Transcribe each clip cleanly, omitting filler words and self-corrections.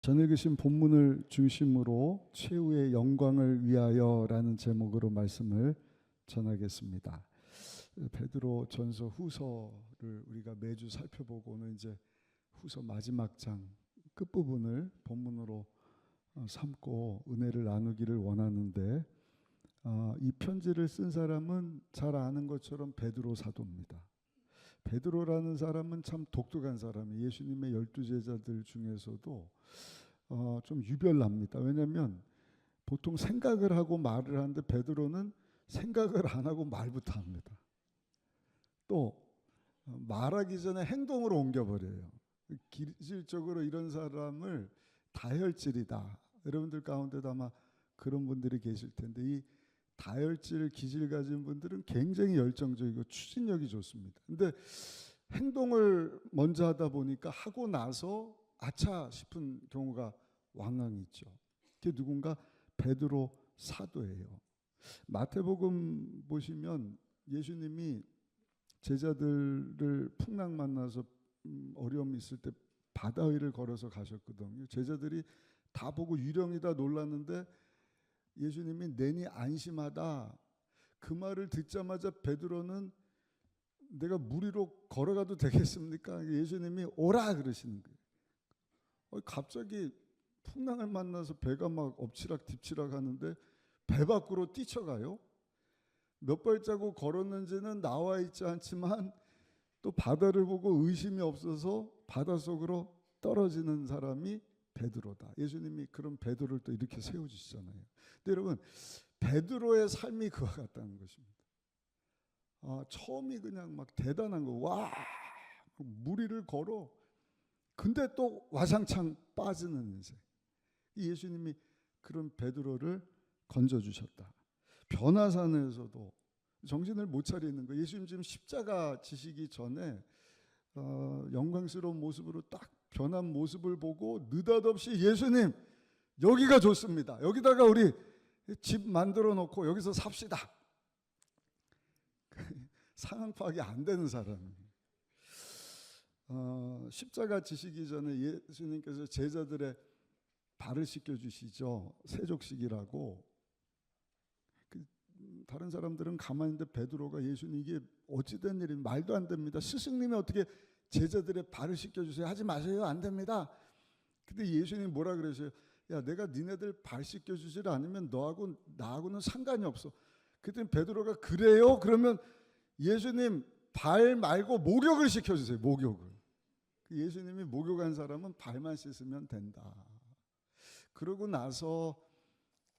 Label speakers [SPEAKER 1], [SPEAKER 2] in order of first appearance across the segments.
[SPEAKER 1] 전 읽으신 본문을 중심으로 최후의 영광을 위하여라는 제목으로 말씀을 전하겠습니다. 베드로 전서 후서를 우리가 매주 살펴보고 오늘 이제 후서 마지막 장 끝부분을 본문으로 삼고 은혜를 나누기를 원하는데, 이 편지를 쓴 사람은 잘 아는 것처럼 베드로 사도입니다. 베드로라는 사람은 참 독특한 사람이에요. 예수님의 12제자들 중에서도 좀 유별납니다. 왜냐하면 보통 생각을 하고 말을 하는데 베드로는 생각을 안 하고 말부터 합니다. 또 말하기 전에 행동으로 옮겨버려요. 기질적으로 이런 사람을 다혈질이다. 여러분들 가운데도 아마 그런 분들이 계실 텐데, 이 다혈질 기질 가진 분들은 굉장히 열정적이고 추진력이 좋습니다. 근데 행동을 먼저 하다 보니까 하고 나서 아차 싶은 경우가 왕왕 있죠. 그게 누군가 베드로 사도예요. 마태복음 보시면 예수님이 제자들을 풍랑 만나서 어려움이 있을 때 바다 위를 걸어서 가셨거든요. 제자들이 다 보고 유령이다 놀랐는데 예수님이 내니 안심하다 그 말을 듣자마자 베드로는 내가 물 위로 걸어가도 되겠습니까? 예수님이 오라 그러시는 거예요. 갑자기 풍랑을 만나서 배가 막 엎치락 뒤치락 하는데 배 밖으로 뛰쳐가요. 몇 발자국 걸었는지는 나와 있지 않지만 또 바다를 보고 의심이 없어서 바닷속으로 떨어지는 사람이 베드로다. 예수님이 그런 베드로를 또 이렇게 세워주시잖아요. 근데 여러분, 베드로의 삶이 그와 같다는 것입니다. 처음이 그냥 막 대단한 거. 와, 무리를 걸어. 근데 또 와장창 빠지는 인생. 예수님이 그런 베드로를 건져주셨다. 변화산에서도 정신을 못 차리는 거. 예수님 지금 십자가 지시기 전에 영광스러운 모습으로 딱 변한 모습을 보고 느닷없이 예수님 여기가 좋습니다. 여기다가 우리 집 만들어 놓고 여기서 삽시다. 상황 파악이 안 되는 사람이. 십자가 지시기 전에 예수님께서 제자들의 발을 씻겨주시죠. 세족식이라고. 다른 사람들은 가만히 있는데 베드로가 예수님 이게 어찌된 일이 말도 안 됩니다. 스승님이 어떻게 제자들의 발을 씻겨주세요. 하지 마세요. 안 됩니다. 근데 예수님이 뭐라 그러세요? 야, 내가 니네들 발 씻겨주지 않으면 너하고 나하고는 상관이 없어. 그랬더니 베드로가 그래요? 그러면 예수님 발 말고 목욕을 시켜주세요. 목욕을. 예수님이 목욕한 사람은 발만 씻으면 된다. 그러고 나서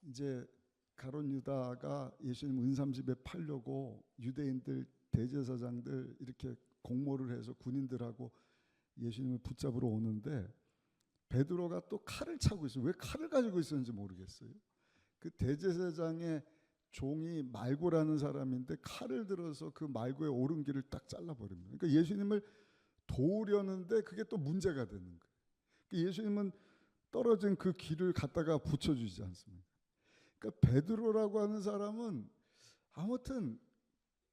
[SPEAKER 1] 이제 가룟 유다가 예수님 은삼집에 팔려고 유대인들 대제사장들 이렇게 공모를 해서 군인들하고 예수님을 붙잡으러 오는데 베드로가 또 칼을 차고 있어요. 왜 칼을 가지고 있었는지 모르겠어요. 그 대제사장의 종이 말고라는 사람인데 칼을 들어서 그 말고의 오른길을 딱 잘라버립니다. 그러니까 예수님을 도우려는데 그게 또 문제가 되는 거예요. 그러니까 예수님은 떨어진 그 길을 갖다가 붙여주지 않습니까? 그러니까 베드로라고 하는 사람은 아무튼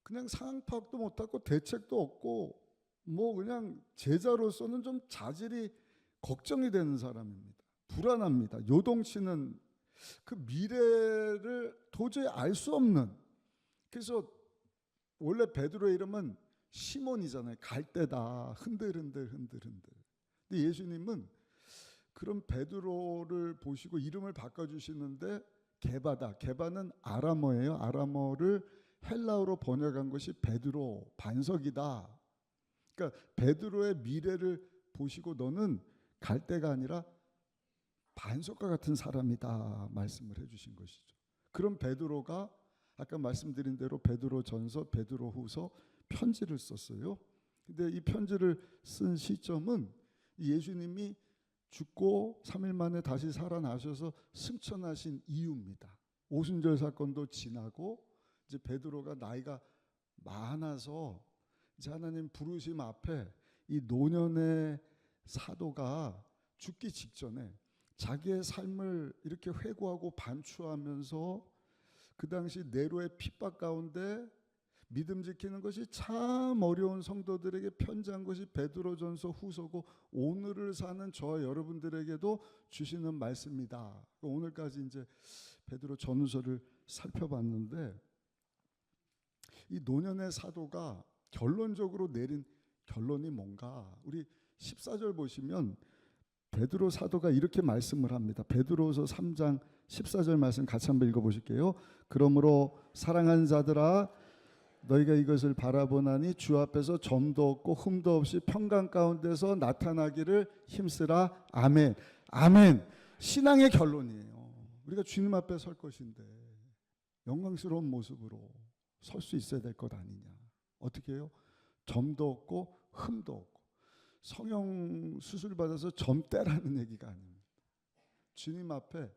[SPEAKER 1] 그냥 상황 파악도 못하고 대책도 없고 뭐 그냥 제자로서는 좀 자질이 걱정이 되는 사람입니다. 불안합니다. 요동치는 그 미래를 도저히 알 수 없는. 그래서 원래 베드로의 이름은 시몬이잖아요. 갈대다. 흔들흔들. 근데 예수님은 그런 베드로를 보시고 이름을 바꿔주시는데 게바다. 게바는 아람어예요. 아람어를 헬라어로 번역한 것이 베드로, 반석이다. 그러니까 베드로의 미래를 보시고 너는 갈대가 아니라 반석과 같은 사람이다 말씀을 해주신 것이죠. 그런 베드로가 아까 말씀드린 대로 베드로 전서, 베드로 후서 편지를 썼어요. 근데 이 편지를 쓴 시점은 예수님이 죽고 3일 만에 다시 살아나셔서 승천하신 이유입니다. 오순절 사건도 지나고 이제 베드로가 나이가 많아서 이제 하나님 부르심 앞에 이 노년의 사도가 죽기 직전에 자기의 삶을 이렇게 회고하고 반추하면서 그 당시 네로의 핍박 가운데 믿음 지키는 것이 참 어려운 성도들에게 편지한 것이 베드로전서 후서고 오늘을 사는 저와 여러분들에게도 주시는 말씀이다. 오늘까지 이제 베드로 전후서를 살펴봤는데 이 노년의 사도가 결론적으로 내린 결론이 뭔가? 우리 14절 보시면 베드로 사도가 이렇게 말씀을 합니다. 베드로서 3장 14절 말씀 같이 한번 읽어보실게요. 그러므로 사랑하는 자들아 너희가 이것을 바라보나니 주 앞에서 점도 없고 흠도 없이 평강 가운데서 나타나기를 힘쓰라. 아멘. 아멘. 신앙의 결론이에요. 우리가 주님 앞에 설 것인데 영광스러운 모습으로 설 수 있어야 될 것 아니냐. 어떻게 해요? 점도 없고 흠도 없고. 성형 수술 받아서 점 떼라는 얘기가 아닙니다. 주님 앞에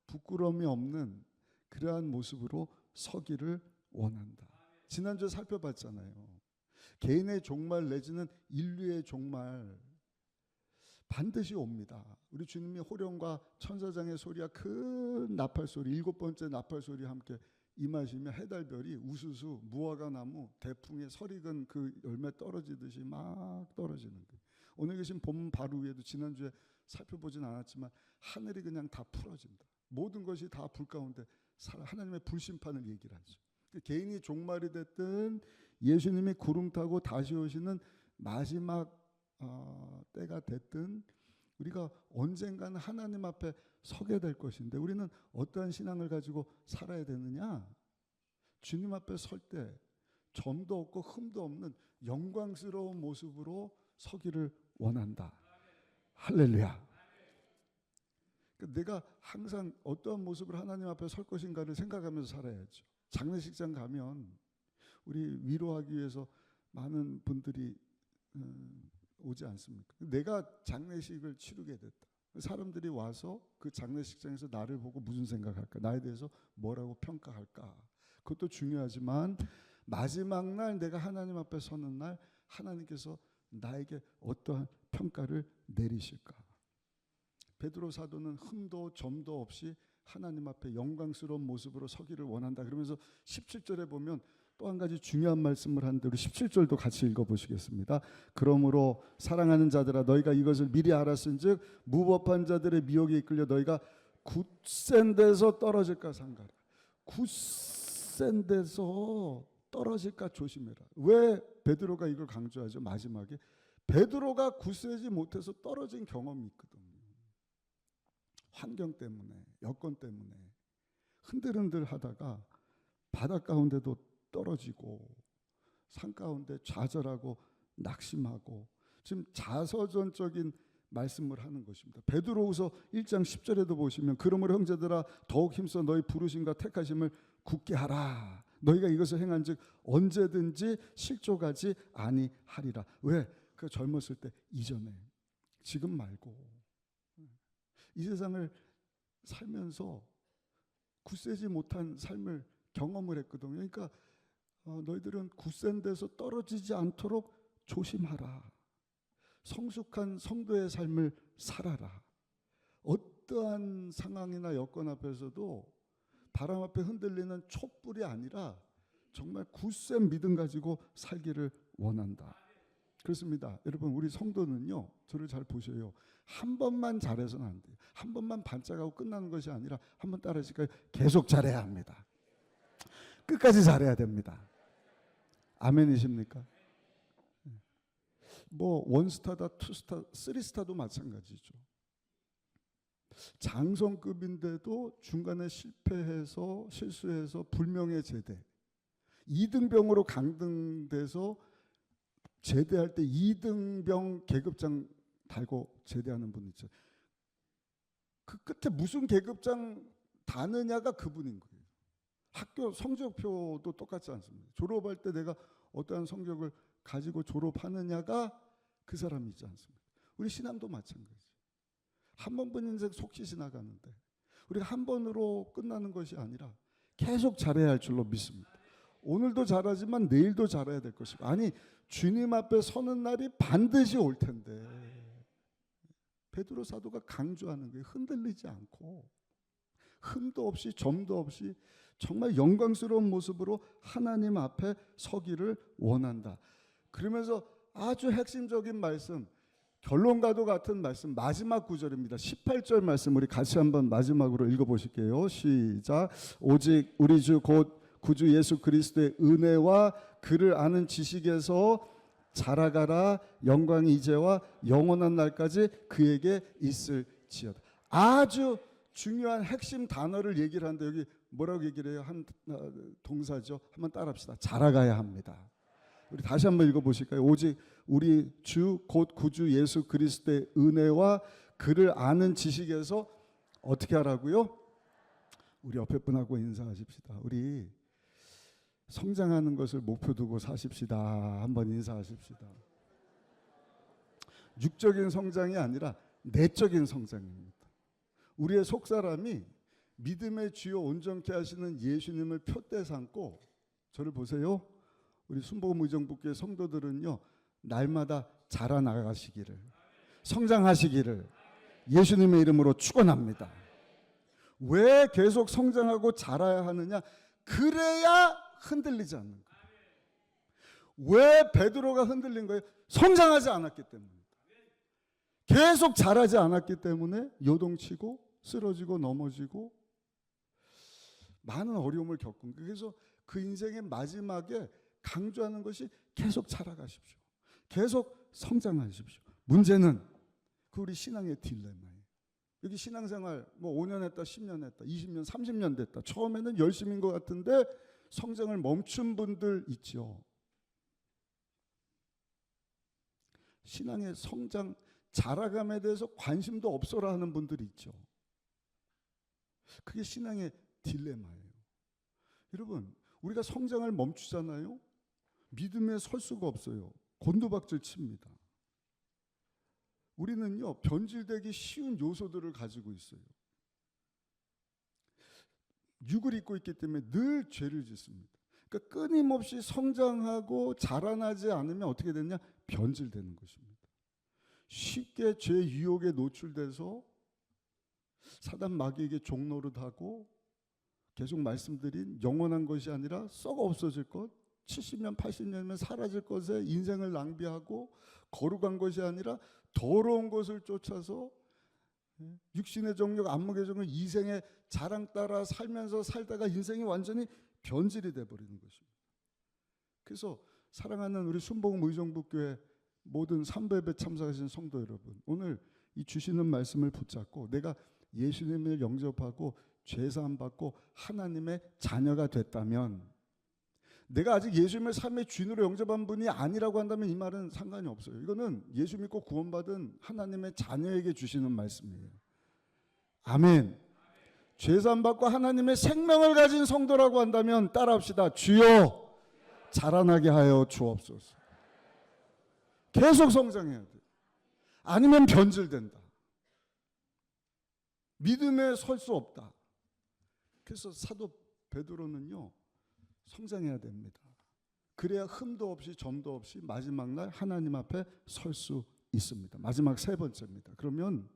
[SPEAKER 1] 부끄러움이 없는 그러한 모습으로 서기를 원한다. 지난주에 살펴봤잖아요. 개인의 종말 내지는 인류의 종말 반드시 옵니다. 우리 주님이 호령과 천사장의 소리와 큰 나팔소리 7번째 나팔소리와 함께 임하시며 해달별이 우수수 무화과 나무 대풍에 설익은 그 열매 떨어지듯이 막 떨어지는 거예요. 오늘 계신 본문 바로 위에도 지난주에 살펴보진 않았지만 하늘이 그냥 다 풀어진다. 모든 것이 다 불 가운데 하나님의 불심판을 얘기를 하죠. 개인이 종말이 됐든 예수님이 구름 타고 다시 오시는 마지막 때가 됐든 우리가 언젠가는 하나님 앞에 서게 될 것인데 우리는 어떠한 신앙을 가지고 살아야 되느냐? 주님 앞에 설 때 점도 없고 흠도 없는 영광스러운 모습으로 서기를 원한다. 할렐루야. 내가 항상 어떠한 모습으로 하나님 앞에 설 것인가를 생각하면서 살아야죠. 장례식장 가면 우리 위로하기 위해서 많은 분들이 오지 않습니까? 내가 장례식을 치르게 됐다. 사람들이 와서 그 장례식장에서 나를 보고 무슨 생각할까? 나에 대해서 뭐라고 평가할까? 그것도 중요하지만 마지막 날 내가 하나님 앞에 서는 날 하나님께서 나에게 어떠한 평가를 내리실까? 베드로 사도는 흠도 점도 없이 하나님 앞에 영광스러운 모습으로 서기를 원한다. 그러면서 17절에 보면 또 한 가지 중요한 말씀을 하는데 우리 17절도 같이 읽어보시겠습니다. 그러므로 사랑하는 자들아 너희가 이것을 미리 알았은즉 무법한 자들의 미혹에 이끌려 너희가 굳센 데서 떨어질까 삼가라. 굳센 데서 떨어질까 조심해라. 왜 베드로가 이걸 강조하죠? 마지막에 베드로가 굳세지 못해서 떨어진 경험이 있거든요. 환경 때문에, 여건 때문에 흔들흔들 하다가 바다 가운데도 떨어지고 산 가운데 좌절하고 낙심하고 지금 자서전적인 말씀을 하는 것입니다. 베드로후서 1장 10절에도 보시면 그러므로 형제들아 더욱 힘써 너희 부르심과 택하심을 굳게 하라. 너희가 이것을 행한즉 언제든지 실족하지 아니하리라. 왜? 그 젊었을 때 이전에 지금 말고 이 세상을 살면서 굳세지 못한 삶을 경험을 했거든요. 그러니까 너희들은 굳센 데서 떨어지지 않도록 조심하라. 성숙한 성도의 삶을 살아라. 어떠한 상황이나 여건 앞에서도 바람 앞에 흔들리는 촛불이 아니라 정말 굳센 믿음 가지고 살기를 원한다. 그렇습니다. 여러분 우리 성도는요. 저를 잘 보셔요. 한 번만 잘해서는 안 돼요. 한 번만 반짝하고 끝나는 것이 아니라 한번 따라하실까요? 계속 잘해야 합니다. 끝까지 잘해야 됩니다. 아멘이십니까? 뭐 원스타다, 투스타, 쓰리스타도 마찬가지죠. 장성급인데도 중간에 실패해서 실수해서 불명예 제대 2등병으로 강등돼서 제대할 때 2등병 계급장 달고 제대하는 분 있죠. 그 끝에 무슨 계급장 다느냐가 그분인 거예요. 학교 성적표도 똑같지 않습니다. 졸업할 때 내가 어떠한 성적을 가지고 졸업하느냐가 그 사람이지 않습니까? 우리 신앙도 마찬가지. 한 번뿐 인생 속시 지나가는데 우리가 한 번으로 끝나는 것이 아니라 계속 잘해야 할 줄로 믿습니다. 오늘도 잘하지만 내일도 잘해야 될 것이고 아니 주님 앞에 서는 날이 반드시 올 텐데 베드로 사도가 강조하는 게 흔들리지 않고 흠도 없이 점도 없이 정말 영광스러운 모습으로 하나님 앞에 서기를 원한다. 그러면서 아주 핵심적인 말씀, 결론과도 같은 말씀, 마지막 구절입니다. 18절 말씀 우리 같이 한번 마지막으로 읽어보실게요. 시작. 오직 우리 주 곧 구주 예수 그리스도의 은혜와 그를 아는 지식에서 자라가라. 영광이 이제와 영원한 날까지 그에게 있을지어다. 아주 중요한 핵심 단어를 얘기를 하는데 여기 뭐라고 얘기를 해요? 한 동사죠. 한번 따라합시다. 자라가야 합니다. 우리 다시 한번 읽어보실까요? 오직 우리 주 곧 구주 예수 그리스도의 은혜와 그를 아는 지식에서 어떻게 하라고요? 우리 옆에 분하고 인사하십시다. 우리 성장하는 것을 목표 두고 사십시다. 한번 인사하십시다. 육적인 성장이 아니라 내적인 성장입니다. 우리의 속사람이 믿음의 주요 온전케 하시는 예수님을 표대 삼고, 저를 보세요. 우리 순복음 의정부교회 성도들은요, 날마다 자라나가시기를, 성장하시기를 예수님의 이름으로 축원합니다. 왜 계속 성장하고 자라야 하느냐? 그래야 흔들리지 않는 거예요. 왜 베드로가 흔들린 거예요? 성장하지 않았기 때문입니다. 계속 자라지 않았기 때문에 요동치고 쓰러지고 넘어지고 많은 어려움을 겪은 거예요. 그래서 그 인생의 마지막에 강조하는 것이 계속 자라가십시오. 계속 성장하십시오. 문제는 그 우리 신앙의 딜레마예요. 여기 신앙생활 뭐 5년 했다, 10년 했다, 20년, 30년 됐다. 처음에는 열심인 것 같은데 성장을 멈춘 분들 있죠. 신앙의 성장, 자라감에 대해서 관심도 없어라 하는 분들이 있죠. 그게 신앙의 딜레마예요. 여러분, 우리가 성장을 멈추잖아요. 믿음에 설 수가 없어요. 곤두박질 칩니다. 우리는요, 변질되기 쉬운 요소들을 가지고 있어요. 육을 입고 있기 때문에 늘 죄를 짓습니다. 그러니까 끊임없이 성장하고 자라나지 않으면 어떻게 되냐? 변질되는 것입니다. 쉽게 죄 유혹에 노출돼서 사단 마귀에게 종노릇하고, 계속 말씀드린 영원한 것이 아니라 썩어 없어질 것, 70년 80년이면 사라질 것에 인생을 낭비하고, 거룩한 것이 아니라 더러운 것을 쫓아서 육신의 정욕, 안목의 정욕, 이생의 자랑 따라 살면서 살다가 인생이 완전히 변질이 돼버리는 것입니다. 그래서 사랑하는 우리 순복음 의정부교회 모든 삼배배 참석하신 성도 여러분, 오늘 이 주시는 말씀을 붙잡고 내가 예수님을 영접하고 죄사함 받고 하나님의 자녀가 됐다면, 내가 아직 예수님을 삶의 주인으로 영접한 분이 아니라고 한다면 이 말은 상관이 없어요. 이거는 예수 믿고 구원받은 하나님의 자녀에게 주시는 말씀이에요. 아멘. 죄사함 받고 하나님의 생명을 가진 성도라고 한다면 따라합시다. 주여 자라나게 하여 주옵소서. 계속 성장해야 돼요. 아니면 변질된다. 믿음에 설 수 없다. 그래서 사도 베드로는요, 성장해야 됩니다. 그래야 흠도 없이 점도 없이 마지막 날 하나님 앞에 설 수 있습니다. 마지막 세 번째입니다. 그러면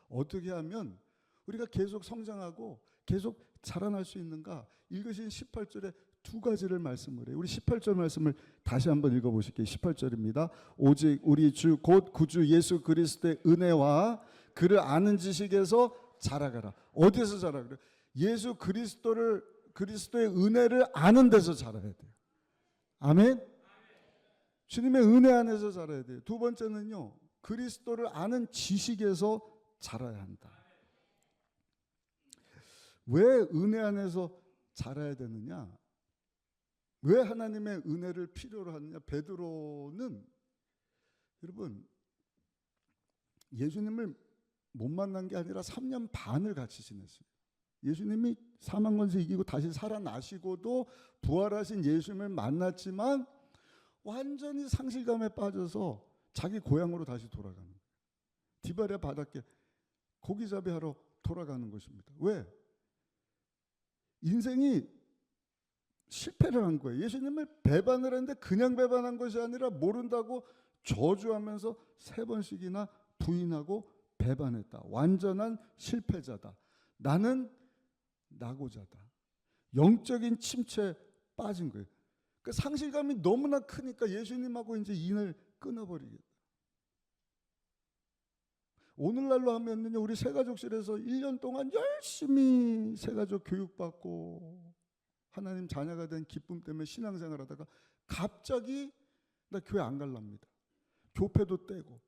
[SPEAKER 1] 어떻게 하면 우리가 계속 성장하고 계속 자라날 수 있는가? 읽으신 18절에 두 가지를 말씀을 해요. 우리 18절 말씀을 다시 한번 읽어보실게요. 18절입니다. 오직 우리 주 곧 구주 예수 그리스도의 은혜와 그를 아는 지식에서 자라가라. 어디서 자라가라? 예수 그리스도의 은혜를 아는 데서 자라야 돼요. 아멘. 주님의 은혜 안에서 자라야 돼요. 두 번째는요, 그리스도를 아는 지식에서 자라야 한다. 왜 은혜 안에서 자라야 되느냐? 왜 하나님의 은혜를 필요로 하느냐? 베드로는 여러분 예수님을 못 만난 게 아니라 3년 반을 같이 지냈어요. 예수님이 사망 권세 이기고 다시 살아나시고도 부활하신 예수님을 만났지만 완전히 상실감에 빠져서 자기 고향으로 다시 돌아가는 거예요. 디바랴 바닷가 고기잡이 하러 돌아가는 것입니다. 왜? 인생이 실패를 한 거예요. 예수님을 배반을 했는데 그냥 배반한 것이 아니라 모른다고 저주하면서 3번씩이나 부인하고 배반했다. 완전한 실패자다. 나는 낙오자다. 영적인 침체에 빠진 거예요. 그 상실감이 너무나 크니까 예수님하고 이제 인을 끊어버리겠다. 오늘날로 하면요, 우리 새가족실에서 1년 동안 열심히 새가족 교육받고 하나님 자녀가 된 기쁨 때문에 신앙생활 하다가 갑자기 나 교회 안 갈랍니다. 교패도 떼고,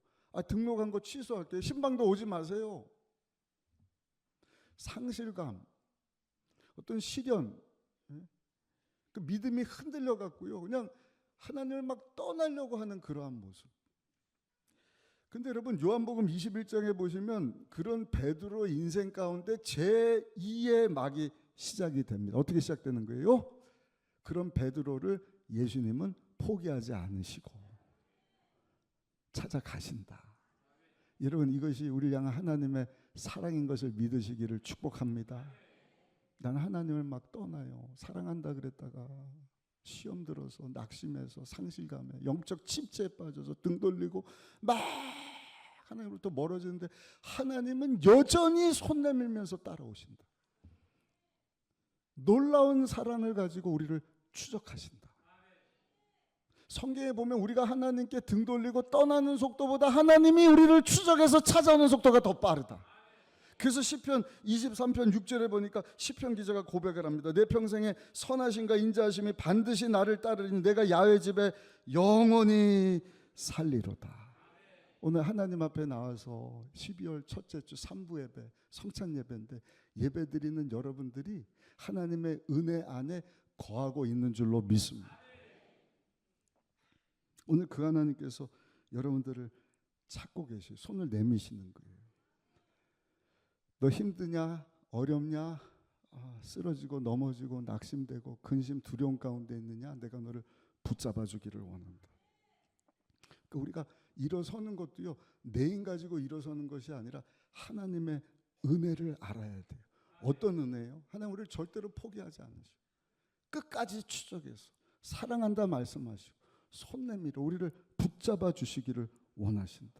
[SPEAKER 1] 등록한 거 취소할게요. 신방도 오지 마세요. 상실감, 어떤 시련, 그 믿음이 흔들려 갖고요, 그냥 하나님을 막 떠나려고 하는 그러한 모습. 근데 여러분, 요한복음 21장에 보시면 그런 베드로 인생 가운데 제2의 막이 시작이 됩니다. 어떻게 시작되는 거예요? 그런 베드로를 예수님은 포기하지 않으시고 찾아가신다. 여러분, 이것이 우리를 향한 하나님의 사랑인 것을 믿으시기를 축복합니다. 나는 하나님을 막 떠나요. 사랑한다 그랬다가 시험 들어서 낙심해서 상실감에 영적 침체에 빠져서 등 돌리고 막 하나님으로부터 멀어지는데 하나님은 여전히 손 내밀면서 따라오신다. 놀라운 사랑을 가지고 우리를 추적하신다. 성경에 보면 우리가 하나님께 등 돌리고 떠나는 속도보다 하나님이 우리를 추적해서 찾아오는 속도가 더 빠르다. 그래서 시편 23편 6절에 보니까 시편 기자가 고백을 합니다. 내 평생에 선하심과 인자하심이 반드시 나를 따르니 내가 야훼 집에 영원히 살리로다. 오늘 하나님 앞에 나와서 12월 첫째 주 3부 예배, 성찬 예배인데 예배드리는 여러분들이 하나님의 은혜 안에 거하고 있는 줄로 믿습니다. 오늘 그 하나님께서 여러분들을 찾고 계시고 손을 내미시는 거예요. 너 힘드냐? 어렵냐? 쓰러지고 넘어지고 낙심되고 근심 두려움 가운데 있느냐? 내가 너를 붙잡아 주기를 원한다. 그러니까 우리가 일어서는 것도요, 내 힘 가지고 일어서는 것이 아니라 하나님의 은혜를 알아야 돼요. 어떤 은혜예요? 하나님 우리를 절대로 포기하지 않으시고 끝까지 추적해서 사랑한다 말씀하시고 손 내밀어 우리를 붙잡아 주시기를 원하신다.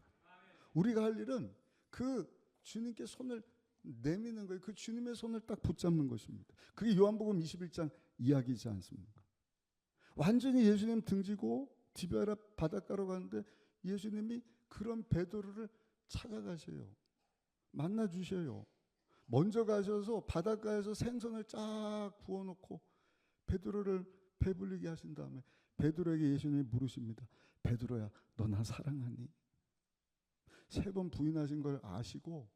[SPEAKER 1] 우리가 할 일은 그 주님께 손을 내미는 거예요. 그 주님의 손을 딱 붙잡는 것입니다. 그게 요한복음 21장 이야기지 않습니까? 완전히 예수님 등지고 디베라 바닷가로 가는데 예수님이 그런 베드로를 찾아가셔요. 만나 주셔요. 먼저 가셔서 바닷가에서 생선을 쫙 부어놓고 베드로를 배불리게 하신 다음에 베드로에게 예수님이 물으십니다. 베드로야, 너 나 사랑하니? 3번 부인하신 걸 아시고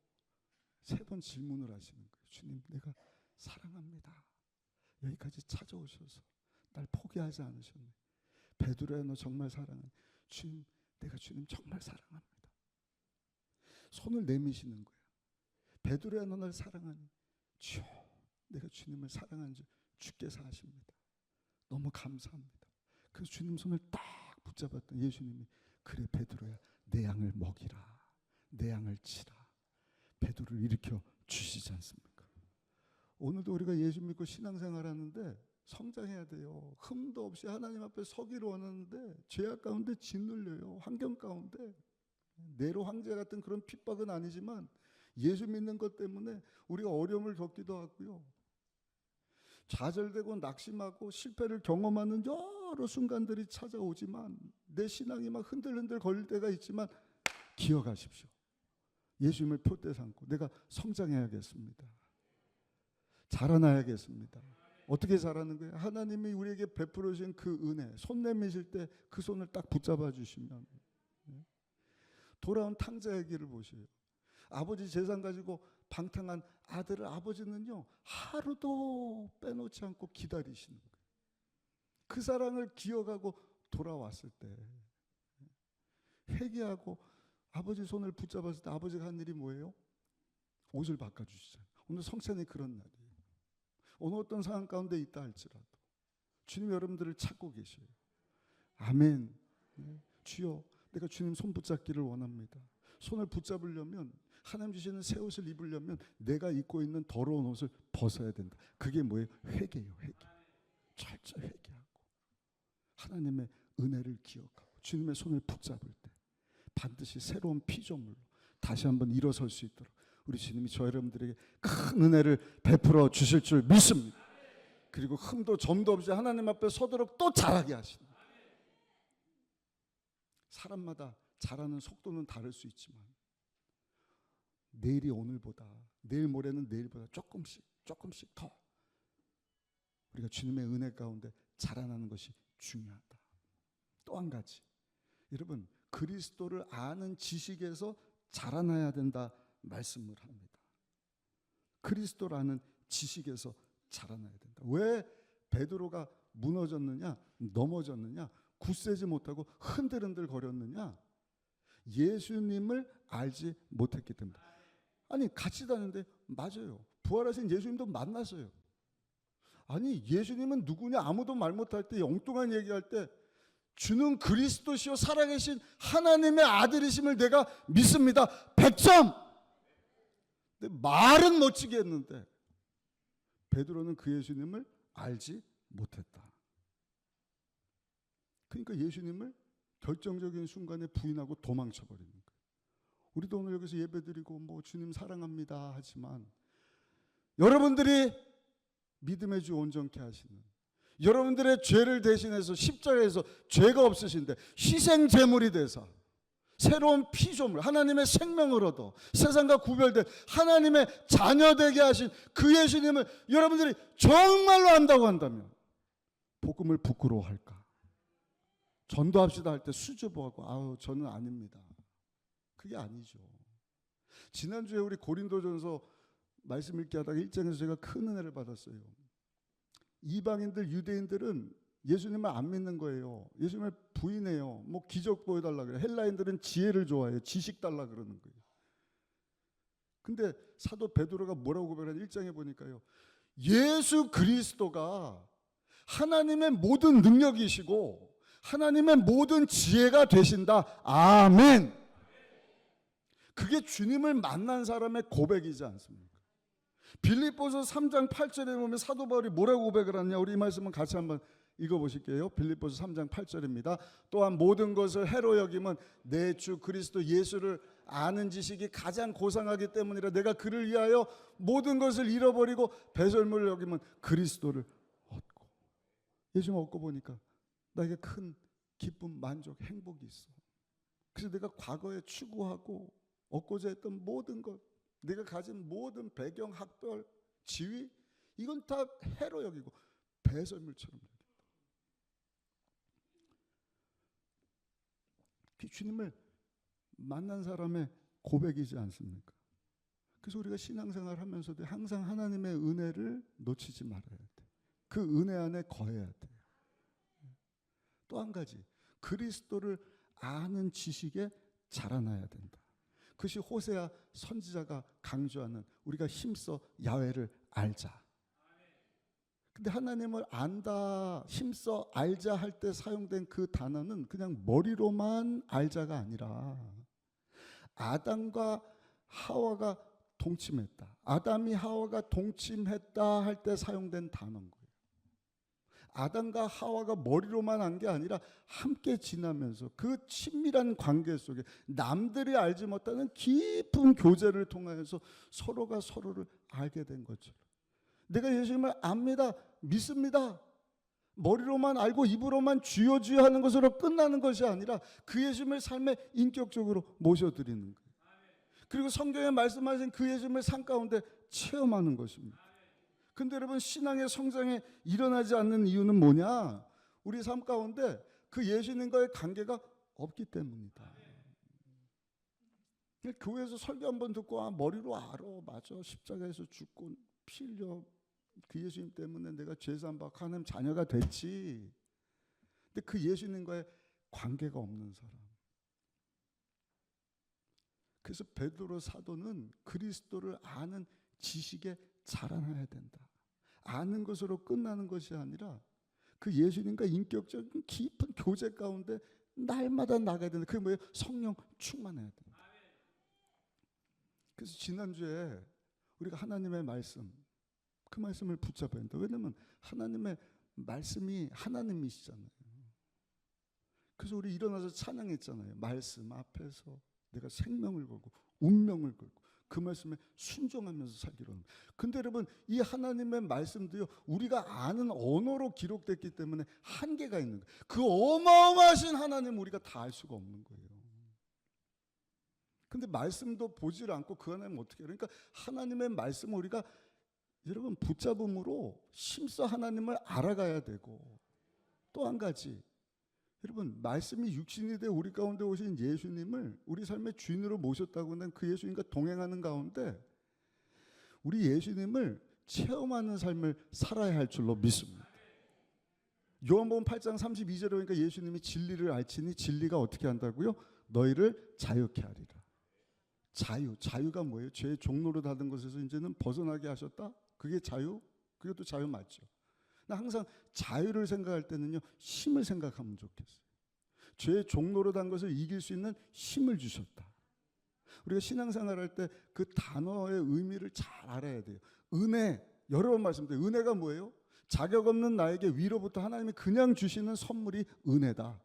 [SPEAKER 1] 3번 질문을 하시는 거예요. 주님, 내가 사랑합니다. 여기까지 찾아오셔서 날 포기하지 않으셨네. 베드로야, 너 정말 사랑하니? 주님, 내가 주님 정말 사랑합니다. 손을 내미시는 거예요. 베드로야, 너 날 사랑하니? 주여, 내가 주님을 사랑한 줄 주께서 아십니다. 너무 감사합니다. 그래서 주님 손을 딱 붙잡았던 예수님이 그래 베드로야, 내 양을 먹이라, 내 양을 치라. 베드로를 일으켜 주시지 않습니까? 오늘도 우리가 예수 믿고 신앙생활 하는데 성장해야 돼요. 흠도 없이 하나님 앞에 서기를 원하는데 죄악 가운데 짓눌려요. 환경 가운데 네로 황제 같은 그런 핍박은 아니지만 예수 믿는 것 때문에 우리가 어려움을 겪기도 하고요. 좌절되고 낙심하고 실패를 경험하는 여러 순간들이 찾아오지만 내 신앙이 막 흔들흔들 걸릴 때가 있지만 기억하십시오. 예수님을 표대 삼고 내가 성장해야겠습니다. 자라나야겠습니다. 어떻게 자라는 거예요? 하나님이 우리에게 베풀어 주신 그 은혜, 손 내미실 때 그 손을 딱 붙잡아 주시면 돌아온 탕자의 길을 보세요. 아버지 재산 가지고 방탕한 아들을 아버지는요 하루도 빼놓지 않고 기다리시는 거예요. 그 사랑을 기억하고 돌아왔을 때 회개하고 아버지 손을 붙잡았을 때 아버지가 한 일이 뭐예요? 옷을 바꿔주시잖아요. 오늘 성찬이 그런 날이에요. 어느 어떤 상황 가운데 있다 할지라도 주님 여러분들을 찾고 계셔요. 아멘. 주여, 내가 주님 손 붙잡기를 원합니다. 손을 붙잡으려면 하나님 주시는 새 옷을 입으려면 내가 입고 있는 더러운 옷을 벗어야 된다. 그게 뭐예요? 회개예요. 회개. 철저히 회개하고 하나님의 은혜를 기억하고 주님의 손을 붙잡을 때 반드시 새로운 피조물로 다시 한번 일어설 수 있도록 우리 주님이 저 여러분들에게 큰 은혜를 베풀어 주실 줄 믿습니다. 그리고 흠도 점도 없이 하나님 앞에 서도록 또 잘하게 하십니다. 사람마다 잘하는 속도는 다를 수 있지만 내일이 오늘보다, 내일 모레는 내일보다 조금씩 더 우리가 주님의 은혜 가운데 자라나는 것이 중요하다. 또 한 가지, 여러분, 그리스도를 아는 지식에서 자라나야 된다 말씀을 합니다. 그리스도를 아는 지식에서 자라나야 된다. 왜 베드로가 무너졌느냐, 넘어졌느냐, 굳세지 못하고 흔들흔들 거렸느냐? 예수님을 알지 못했기 때문에. 아니, 같이 다녔는데 맞아요. 부활하신 예수님도 만났어요. 아니, 예수님은 누구냐 아무도 말 못할 때, 엉뚱한 얘기할 때 주는 그리스도시요 살아계신 하나님의 아들이심을 내가 믿습니다. 100점! 근데 말은 멋지게 했는데 베드로는 그 예수님을 알지 못했다. 그러니까 예수님을 결정적인 순간에 부인하고 도망쳐버리는 거예요. 우리도 오늘 여기서 예배드리고 뭐 주님 사랑합니다 하지만 여러분들이 믿음의 주 온전케 하시는, 여러분들의 죄를 대신해서 십자가에서 죄가 없으신데 희생 제물이 돼서 새로운 피조물, 하나님의 생명을 얻어 세상과 구별된 하나님의 자녀 되게 하신 그 예수님을 여러분들이 정말로 안다고 한다면 복음을 부끄러워할까? 전도합시다 할 때 수줍어하고 아우 저는 아닙니다. 그게 아니죠. 지난주에 우리 고린도전서 말씀 읽기 하다가 1장에서 제가 큰 은혜를 받았어요. 이방인들, 유대인들은 예수님을 안 믿는 거예요. 예수님을 부인해요. 뭐 기적 보여달라 그래요. 헬라인들은 지혜를 좋아해요. 지식 달라 그러는 거예요. 근데 사도 베드로가 뭐라고 고백하는 1장에 보니까요, 예수 그리스도가 하나님의 모든 능력이시고 하나님의 모든 지혜가 되신다. 아멘. 그게 주님을 만난 사람의 고백이지 않습니까? 빌립보서 3장 8절에 보면 사도 바울이 뭐라고 고백을 하느냐, 우리 이 말씀은 같이 한번 읽어보실게요. 빌립보서 3장 8절입니다. 또한 모든 것을 해로 여김은 내 주 그리스도 예수를 아는 지식이 가장 고상하기 때문이라 내가 그를 위하여 모든 것을 잃어버리고 배설물을 여기면 그리스도를 얻고. 예수님 얻고 보니까 나에게 큰 기쁨, 만족, 행복이 있어. 그래서 내가 과거에 추구하고 얻고자 했던 모든 것, 내가 가진 모든 배경, 학벌, 지위, 이건 다 해로 여기고 배설물처럼 여긴다. 그 주님을 만난 사람의 고백이지 않습니까? 그래서 우리가 신앙생활 하면서도 항상 하나님의 은혜를 놓치지 말아야 돼. 그 은혜 안에 거해야 돼. 또 한 가지, 그리스도를 아는 지식에 자라나야 된다. 그것이 호세아 선지자가 강조하는 우리가 힘써 야훼를 알자. 근데 하나님을 안다, 힘써 알자 할 때 사용된 그 단어는 그냥 머리로만 알자가 아니라 아담과 하와가 동침했다, 아담이 하와가 동침했다 할 때 사용된 단어인 거예요. 아담과 하와가 머리로만 한 게 아니라 함께 지나면서 그 친밀한 관계 속에 남들이 알지 못하는 깊은 교제를 통하여서 서로가 서로를 알게 된 것처럼 내가 예수님을 압니다, 믿습니다, 머리로만 알고 입으로만 주여 주여 하는 것으로 끝나는 것이 아니라 그 예수님을 삶에 인격적으로 모셔드리는 거예요. 그리고 성경에 말씀하신 그 예수님을 삶 가운데 체험하는 것입니다. 근데 여러분, 신앙의 성장에 일어나지 않는 이유는 뭐냐? 우리 삶 가운데 그 예수님과의 관계가 없기 때문이다. 교회에서 설교 한번 듣고 머리로 알아, 맞아, 십자가에서 죽고 피 흘려 그 예수님 때문에 내가 죄사함 받고 하나님 자녀가 됐지. 근데 그 예수님과의 관계가 없는 사람. 그래서 베드로 사도는 그리스도를 아는 지식에 자라나야 된다. 아는 것으로 끝나는 것이 아니라 그 예수님과 인격적인 깊은 교제 가운데 날마다 나가야 된다. 그게 뭐예요? 성령 충만해야 된다. 그래서 지난주에 우리가 하나님의 말씀, 그 말씀을 붙잡아야 된다. 왜냐하면 하나님의 말씀이 하나님이시잖아요. 그래서 우리 일어나서 찬양했잖아요. 말씀 앞에서 내가 생명을 걸고 운명을 걸고 그 말씀에 순종하면서 살기로 합니다. 근데 여러분, 이 하나님의 말씀도요, 우리가 아는 언어로 기록됐기 때문에 한계가 있는 거예요. 그 어마어마하신 하나님 우리가 다 알 수가 없는 거예요. 근데 말씀도 보질 않고 그 하나님 어떻게 해요? 그러니까 하나님의 말씀을 우리가 여러분 붙잡음으로 심써 하나님을 알아가야 되고, 또 한 가지, 여러분 말씀이 육신이 돼 우리 가운데 오신 예수님을 우리 삶의 주인으로 모셨다고 하는 그 예수님과 동행하는 가운데 우리 예수님을 체험하는 삶을 살아야 할 줄로 믿습니다. 요한복음 8장 32절에 보니까 예수님이 진리를 알지니 진리가 어떻게 한다고요? 너희를 자유케 하리라. 자유가 뭐예요? 죄의 종로로 닫은 것에서 이제는 벗어나게 하셨다? 그게 자유? 그것도 자유 맞죠. 나 항상 자유를 생각할 때는요, 힘을 생각하면 좋겠어요. 죄의 종로로 단 것을 이길 수 있는 힘을 주셨다. 우리가 신앙생활 할 때 그 단어의 의미를 잘 알아야 돼요. 은혜, 여러 번 말씀드려요. 은혜가 뭐예요? 자격 없는 나에게 위로부터 하나님이 그냥 주시는 선물이 은혜다.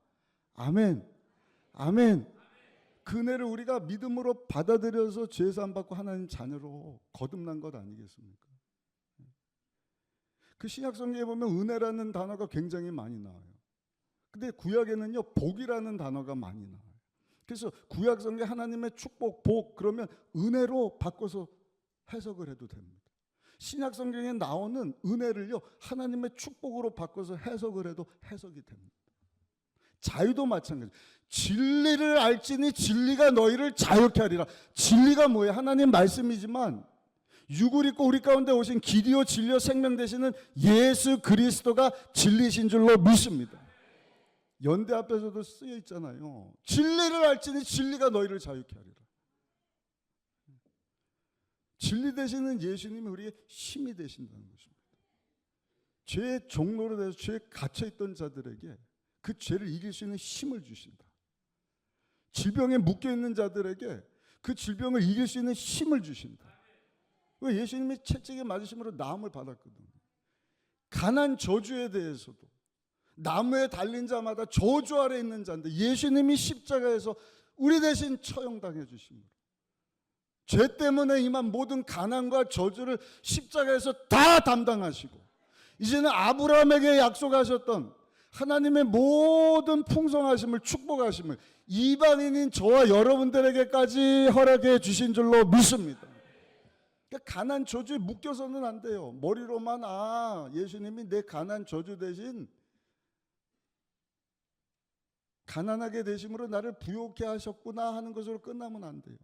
[SPEAKER 1] 아멘. 아멘. 그 은혜를 우리가 믿음으로 받아들여서 죄사함 받고 하나님 자녀로 거듭난 것 아니겠습니까? 그 신약 성경에 보면 은혜라는 단어가 굉장히 많이 나와요. 근데 구약에는요, 복이라는 단어가 많이 나와요. 그래서 구약 성경 하나님의 축복, 복 그러면 은혜로 바꿔서 해석을 해도 됩니다. 신약 성경에 나오는 은혜를요, 하나님의 축복으로 바꿔서 해석을 해도 해석이 됩니다. 자유도 마찬가지. 진리를 알지니 진리가 너희를 자유케 하리라. 진리가 뭐예요? 하나님 말씀이지만 육을 입고 우리 가운데 오신 길이요 진리요 생명 되시는 예수 그리스도가 진리신 줄로 믿습니다. 연대 앞에서도 쓰여 있잖아요. 진리를 알지니 진리가 너희를 자유케 하리라. 진리 되시는 예수님이 우리의 힘이 되신다는 것입니다. 죄의 종로로 돼서 죄에 갇혀있던 자들에게 그 죄를 이길 수 있는 힘을 주신다. 질병에 묶여있는 자들에게 그 질병을 이길 수 있는 힘을 주신다. 왜? 예수님이 채찍에 맞으심으로 나음을 받았거든요. 가난 저주에 대해서도 나무에 달린 자마다 저주 아래 있는 자인데 예수님이 십자가에서 우리 대신 처형당해 주심으로 죄 때문에 임한 모든 가난과 저주를 십자가에서 다 담당하시고 이제는 아브라함에게 약속하셨던 하나님의 모든 풍성하심을 축복하심을 이방인인 저와 여러분들에게까지 허락해 주신 줄로 믿습니다. 그러니까 가난 저주에 묶여서는 안 돼요. 머리로만 예수님이 내 가난 저주 대신 가난하게 되심으로 나를 부욕해 하셨구나 하는 것으로 끝나면 안 돼요.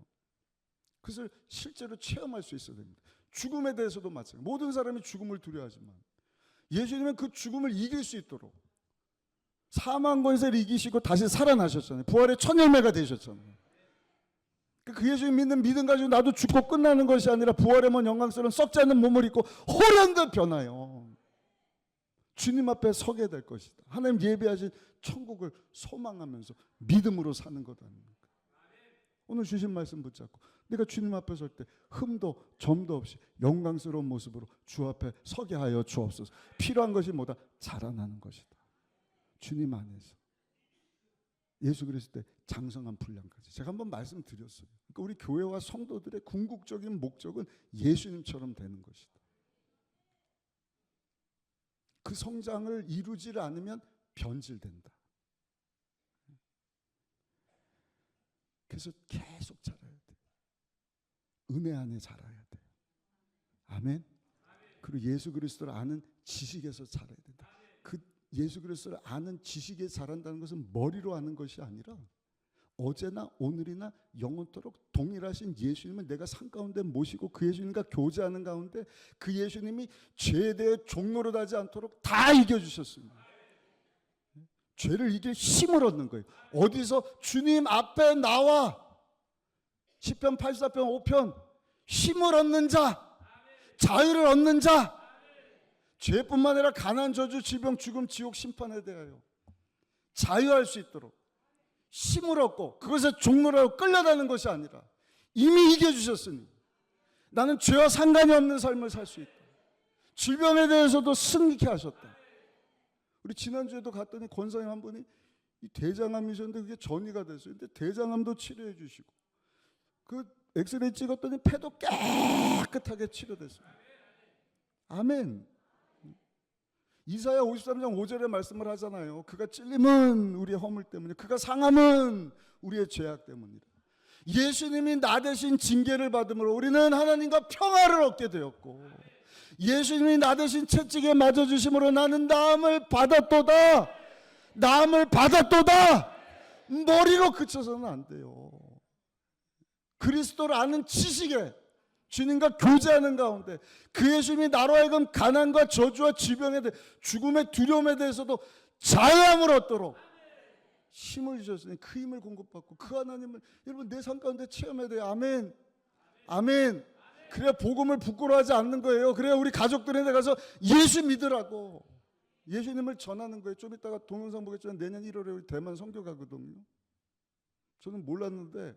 [SPEAKER 1] 그것을 실제로 체험할 수 있어야 됩니다. 죽음에 대해서도 마찬가지예요. 모든 사람이 죽음을 두려워하지만 예수님은 그 죽음을 이길 수 있도록 사망 권세를 이기시고 다시 살아나셨잖아요. 부활의 첫 열매가 되셨잖아요. 그 예수님 믿는 믿음 가지고 나도 죽고 끝나는 것이 아니라 부활의 먼 영광스러운 썩지 않는 몸을 입고 호련듯 변하여 주님 앞에 서게 될 것이다. 하나님 예비하신 천국을 소망하면서 믿음으로 사는 것 아닙니까? 오늘 주신 말씀 붙잡고 내가 주님 앞에 설 때 흠도 점도 없이 영광스러운 모습으로 주 앞에 서게 하여 주옵소서. 필요한 것이 뭐다? 자라나는 것이다. 주님 안에서 예수 그리스도의 장성한 분량까지. 제가 한번 말씀드렸어요. 그러니까 우리 교회와 성도들의 궁극적인 목적은 예수님처럼 되는 것이다. 그 성장을 이루지 않으면 변질된다. 그래서 계속 자라야 돼. 은혜 안에 자라야 돼. 아멘. 그리고 예수 그리스도를 아는 지식에서 자라야 된다. 그 예수 그리스도를 아는 지식에 자란다는 것은 머리로 아는 것이 아니라 어제나 오늘이나 영원토록 동일하신 예수님을 내가 삶 가운데 모시고 그 예수님과 교제하는 가운데 그 예수님이 죄에 대해 종로로 하지 않도록 다 이겨주셨습니다. 죄를 이길 힘을 얻는 거예요. 어디서? 주님 앞에 나와. 시편 84편 5편 힘을 얻는 자, 자유를 얻는 자, 죄뿐만 아니라 가난, 저주, 질병, 죽음, 지옥, 심판에 대하여 자유할 수 있도록 힘을 얻고 그것에 종로라고 끌려다니는 것이 아니라 이미 이겨주셨으니 나는 죄와 상관이 없는 삶을 살 수 있다. 질병에 대해서도 승리케 하셨다. 우리 지난주에도 갔더니 권사님 한 분이 이 대장암이셨는데 그게 전이가 됐어요. 근데 대장암도 치료해 주시고 그 엑스레이 찍었더니 폐도 깨끗하게 치료됐습니다. 아멘. 이사야 53장 5절의 말씀을 하잖아요. 그가 찔림은 우리의 허물 때문에, 그가 상함은 우리의 죄악 때문이라. 예수님이 나 대신 징계를 받음으로 우리는 하나님과 평화를 얻게 되었고, 예수님이 나 대신 채찍에 맞아주심으로 나는 나음을 받았도다. 나음을 받았도다. 머리로 그쳐서는 안 돼요. 그리스도를 아는 지식에, 주님과 교제하는 가운데, 그 예수님이 나로 하여금 가난과 저주와 질병에 대해, 죽음의 두려움에 대해서도 자유함을 얻도록 힘을 주셨으니 그 힘을 공급받고 그 하나님을 여러분 내 삶 가운데 체험해야 돼요. 아멘. 아멘. 그래야 복음을 부끄러워하지 않는 거예요. 그래야 우리 가족들한테 가서 예수 믿으라고 예수님을 전하는 거예요. 좀 이따가 동영상 보겠지만 내년 1월에 우리 대만 선교 가거든요. 저는 몰랐는데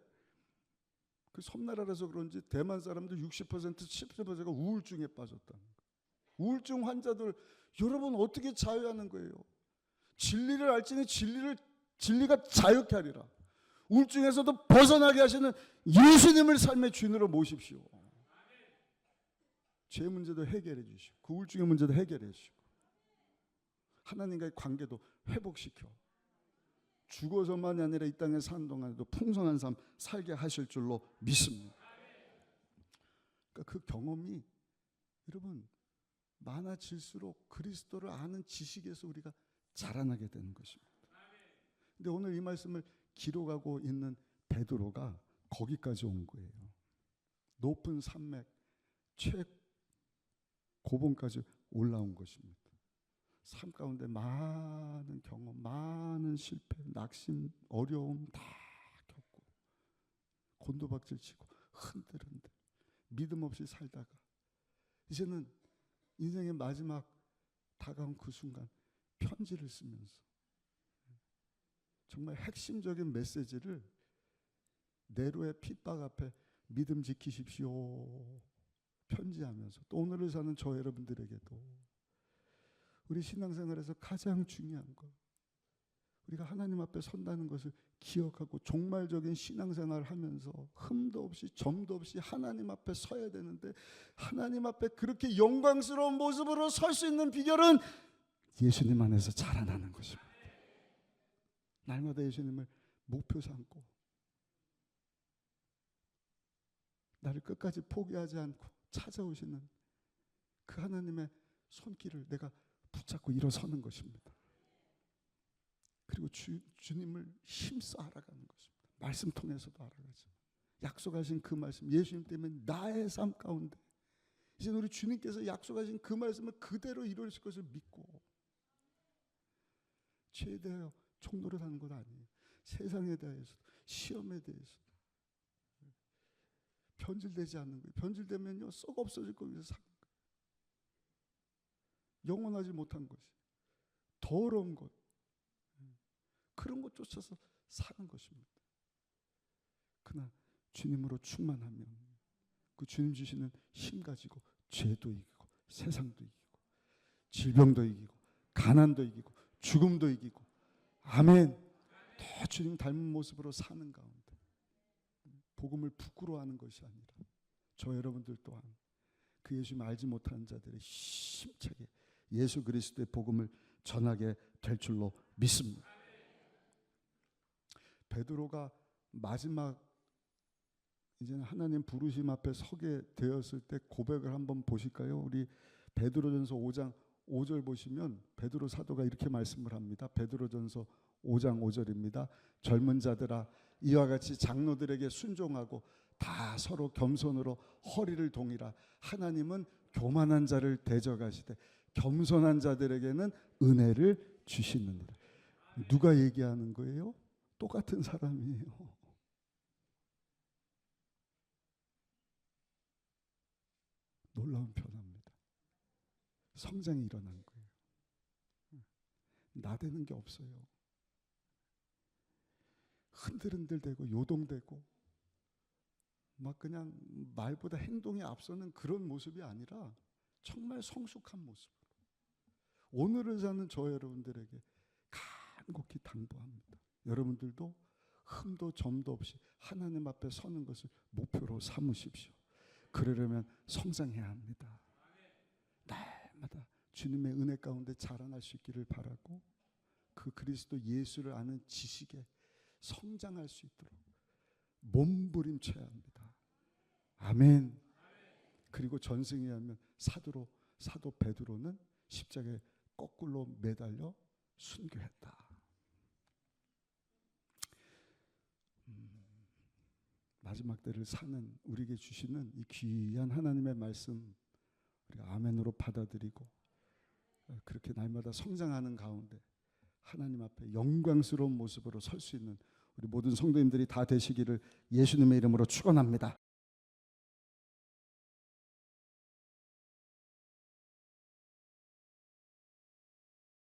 [SPEAKER 1] 그 섬나라라서 그런지 대만 사람들 60% 70%가 우울증에 빠졌다는 거예요. 우울증 환자들 여러분 어떻게 자유하는 거예요? 진리를 알지니 진리가 자유케 하리라. 우울증에서도 벗어나게 하시는 예수님을 삶의 주인으로 모십시오. 죄 문제도 해결해 주시고 그 우울증의 문제도 해결해 주시고 하나님과의 관계도 회복시켜 죽어서만이 아니라 이 땅에 사는 동안에도 풍성한 삶 살게 하실 줄로 믿습니다. 그러니까 그 경험이 여러분 많아질수록 그리스도를 아는 지식에서 우리가 자라나게 되는 것입니다. 근데 오늘 이 말씀을 기록하고 있는 베드로가 거기까지 온 거예요. 높은 산맥 최고봉까지 올라온 것입니다. 삶 가운데 많은 경험, 많은 실패, 낙심, 어려움 다 겪고 곤두박질 치고 흔들흔들 믿음 없이 살다가 이제는 인생의 마지막 다가온 그 순간 편지를 쓰면서 정말 핵심적인 메시지를 네로의 핍박 앞에 믿음 지키십시오 편지하면서 또 오늘을 사는 저 여러분들에게도 우리 신앙생활에서 가장 중요한 것 우리가 하나님 앞에 선다는 것을 기억하고 종말적인 신앙생활을 하면서 흠도 없이 점도 없이 하나님 앞에 서야 되는데 하나님 앞에 그렇게 영광스러운 모습으로 설 수 있는 비결은 예수님 안에서 자라나는 것입니다. 날마다 예수님을 목표 삼고 나를 끝까지 포기하지 않고 찾아오시는 그 하나님의 손길을 내가 붙잡고 일어서는 것입니다. 그리고 주님을 힘써 알아가는 것입니다. 말씀 통해서도 알아가지만 약속하신 그 말씀 예수님 때문에 나의 삶 가운데 이제 우리 주님께서 약속하신 그 말씀을 그대로 이루실 것을 믿고 죄에 대하여 총노릇하는 것 아니에요. 세상에 대해서도 시험에 대해서도 변질되지 않는 거예요. 변질되면요 썩 없어질 거기서 사는 거예요. 영원하지 못한 것이 더러운 것 그런 것 쫓아서 사는 것입니다. 그러나 주님으로 충만하면 그 주님 주시는 힘 가지고 죄도 이기고 세상도 이기고 질병도 이기고 가난도 이기고 죽음도 이기고 아멘 더 주님 닮은 모습으로 사는 가운데 복음을 부끄러워하는 것이 아니라 저 여러분들 또한 그 예수님 알지 못하는 자들의 힘차게 예수 그리스도의 복음을 전하게 될 줄로 믿습니다. 베드로가 마지막 이제는 하나님 부르심 앞에 서게 되었을 때 고백을 한번 보실까요? 우리 베드로전서 5장 5절 보시면 베드로 사도가 이렇게 말씀을 합니다. 베드로전서 5장 5절입니다. 젊은 자들아 이와 같이 장로들에게 순종하고 다 서로 겸손으로 허리를 동이라. 하나님은 교만한 자를 대적하시되 겸손한 자들에게는 은혜를 주시느니라. 누가 얘기하는 거예요? 똑같은 사람이에요. 놀라운 변화입니다. 성장이 일어난 거예요. 나대는 게 없어요. 흔들흔들대고 요동대고 막 그냥 말보다 행동이 앞서는 그런 모습이 아니라 정말 성숙한 모습. 오늘을 사는 저 여러분들에게 간곡히 당부합니다. 여러분들도 흠도 점도 없이 하나님 앞에 서는 것을 목표로 삼으십시오. 그러려면 성장해야 합니다. 날마다 주님의 은혜 가운데 자라날 수 있기를 바라고, 그 그리스도 예수를 아는 지식에 성장할 수 있도록 몸부림쳐야 합니다. 아멘. 그리고 전승에 하면 사도 베드로는 십자가에 거꾸로 매달려 순교했다. 마지막 때를 사는 우리에게 주시는 이 귀한 하나님의 말씀, 우리가 아멘으로 받아들이고 그렇게 날마다 성장하는 가운데 하나님 앞에 영광스러운 모습으로 설 수 있는 우리 모든 성도님들이 다 되시기를 예수님의 이름으로 축원합니다.